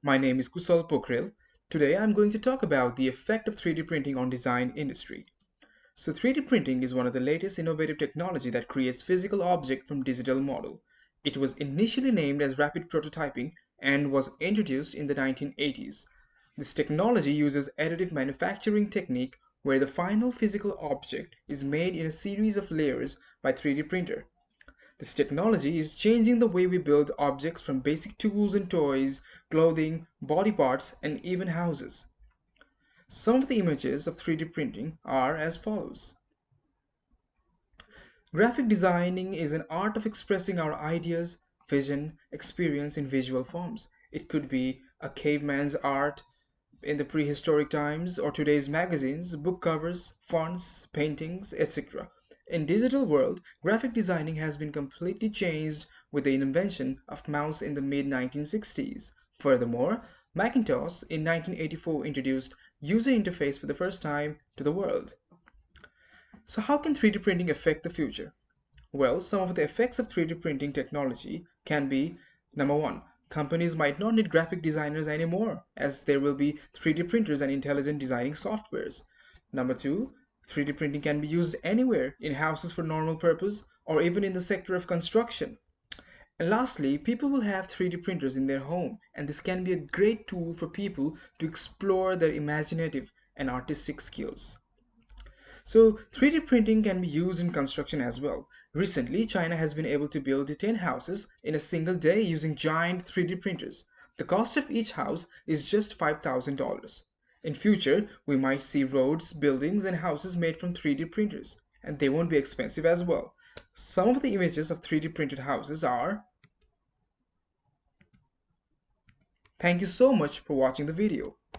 My name is Kusal Pokhrel. Today I'm going to talk about the effect of 3D printing on design industry. So 3D printing is one of the latest innovative technology that creates physical object from digital model. It was initially named as rapid prototyping and was introduced in the 1980s. This technology uses additive manufacturing technique where the final physical object is made in a series of layers by 3D printer. This technology is changing the way we build objects from basic tools and toys, clothing, body parts, and even houses. Some of the images of 3D printing are as follows. Graphic designing is an art of expressing our ideas, vision, experience in visual forms. It could be a caveman's art in the prehistoric times or today's magazines, book covers, fonts, paintings, etc. In digital world, graphic designing has been completely changed with the invention of mouse in the mid 1960s. Furthermore, Macintosh in 1984 introduced user interface for the first time to the world. So how can 3D printing affect the future? Well, some of the effects of 3D printing technology can be number one, companies might not need graphic designers anymore as there will be 3D printers and intelligent designing softwares. Number two, 3D printing can be used anywhere in houses for normal purpose or even in the sector of construction. And lastly, people will have 3D printers in their home, and this can be a great tool for people to explore their imaginative and artistic skills. So 3D printing can be used in construction as well. Recently, China has been able to build 10 houses in a single day using giant 3D printers. The cost of each house is just $5,000. In future, we might see roads, buildings, and houses made from 3D printers, and they won't be expensive as well. Some of the images of 3D printed houses are. Thank you so much for watching the video.